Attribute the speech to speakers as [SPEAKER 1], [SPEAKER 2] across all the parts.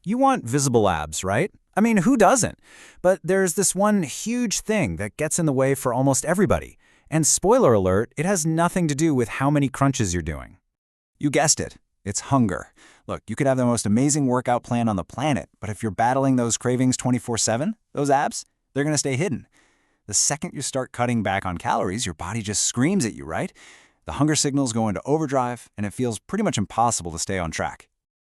[SPEAKER 1] You want visible abs, right? I mean, who doesn't? But there's this one huge thing that gets in the way for almost everybody. And spoiler alert, it has nothing to do with how many crunches you're doing.
[SPEAKER 2] You guessed it. It's hunger. Look, you could have the most amazing workout plan on the planet, but if you're battling those cravings 24/7, those abs, they're going to stay hidden. The second you start cutting back on calories, your body just screams at you, right? The hunger signals go into overdrive, and it feels pretty much impossible to stay on track.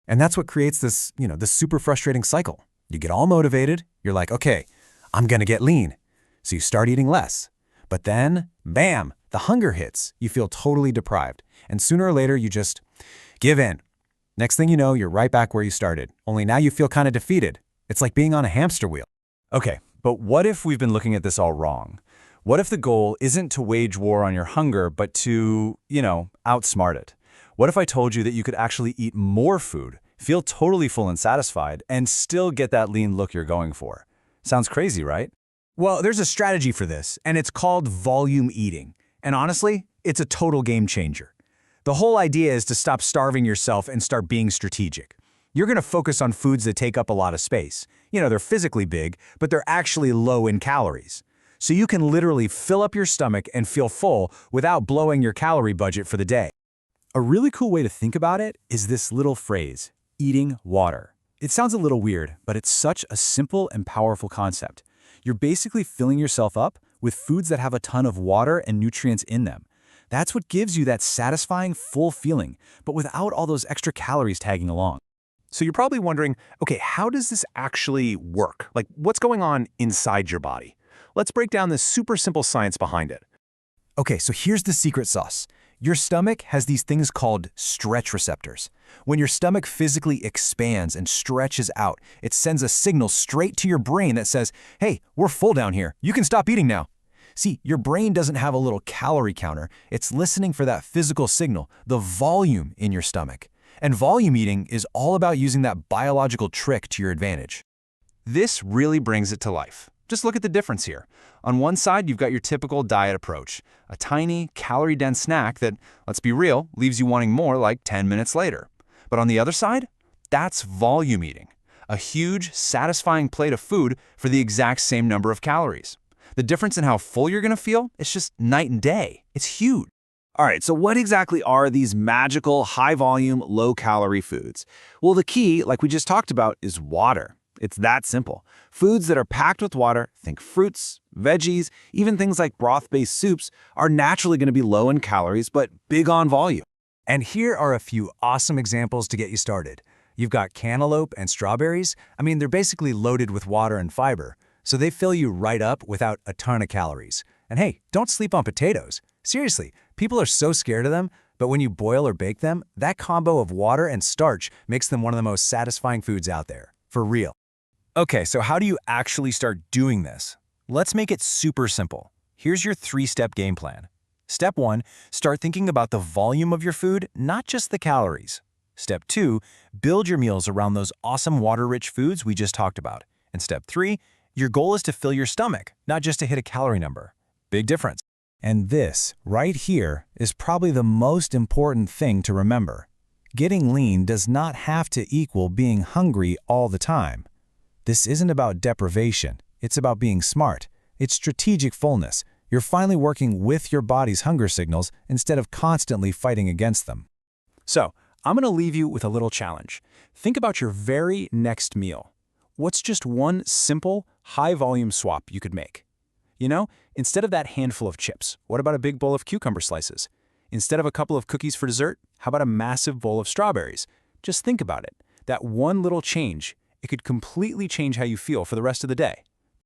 [SPEAKER 1] And that's what creates this super frustrating cycle. You get all motivated, you're like, okay, I'm gonna get lean. So you start eating less. But then, bam, the hunger hits. You feel totally deprived. And sooner or later, you just give in. Next thing you know, you're right back where you started. Only now you feel kind of defeated. It's like being on a hamster wheel.
[SPEAKER 3] Okay, but what if we've been looking at this all wrong? What if the goal isn't to wage war on your hunger, but to, outsmart it? What if I told you that you could actually eat more food, feel totally full and satisfied, and still get that lean look you're going for? Sounds crazy, right?
[SPEAKER 1] Well, there's a strategy for this, and it's called volume eating. And honestly, it's a total game changer. The whole idea is to stop starving yourself and start being strategic. You're going to focus on foods that take up a lot of space. They're physically big, but they're actually low in calories. So you can literally fill up your stomach and feel full without blowing your calorie budget for the day.
[SPEAKER 3] A really cool way to think about it is this little phrase, eating water. It sounds a little weird, but it's such a simple and powerful concept. You're basically filling yourself up with foods that have a ton of water and nutrients in them. That's what gives you that satisfying, full feeling, but without all those extra calories tagging along.
[SPEAKER 4] So you're probably wondering, okay, how does this actually work? Like, what's going on inside your body? Let's break down the super simple science behind it.
[SPEAKER 1] Okay, so here's the secret sauce. Your stomach has these things called stretch receptors. When your stomach physically expands and stretches out, it sends a signal straight to your brain that says, hey, we're full down here. You can stop eating now. See, your brain doesn't have a little calorie counter. It's listening for that physical signal, the volume in your stomach. And volume eating is all about using that biological trick to your advantage.
[SPEAKER 4] This really brings it to life. Just look at the difference here. On one side, you've got your typical diet approach, a tiny, calorie-dense snack that, let's be real, leaves you wanting more like 10 minutes later. But on the other side, that's volume eating, a huge, satisfying plate of food for the exact same number of calories. The difference in how full you're going to feel is just night and day. It's huge.
[SPEAKER 2] All right, so what exactly are these magical, high-volume, low-calorie foods? Well, the key, like we just talked about, is water. It's that simple. Foods that are packed with water, think fruits, veggies, even things like broth-based soups, are naturally going to be low in calories, but big on volume.
[SPEAKER 1] And here are a few awesome examples to get you started. You've got cantaloupe and strawberries. They're basically loaded with water and fiber, so they fill you right up without a ton of calories. And hey, don't sleep on potatoes. Seriously, people are so scared of them, but when you boil or bake them, that combo of water and starch makes them one of the most satisfying foods out there. For real.
[SPEAKER 3] Okay, so how do you actually start doing this? Let's make it super simple. Here's your 3-step game plan. Step 1, start thinking about the volume of your food, not just the calories. Step 2, build your meals around those awesome water-rich foods we just talked about. And step 3, your goal is to fill your stomach, not just to hit a calorie number. Big difference.
[SPEAKER 1] And this, right here, is probably the most important thing to remember. Getting lean does not have to equal being hungry all the time. This isn't about deprivation. It's about being smart. It's strategic fullness. You're finally working with your body's hunger signals instead of constantly fighting against them.
[SPEAKER 3] So, I'm going to leave you with a little challenge. Think about your very next meal. What's just one simple, high-volume swap you could make? Instead of that handful of chips, what about a big bowl of cucumber slices? Instead of a couple of cookies for dessert, how about a massive bowl of strawberries? Just think about it. That one little change, it could completely change how you feel for the rest of the day.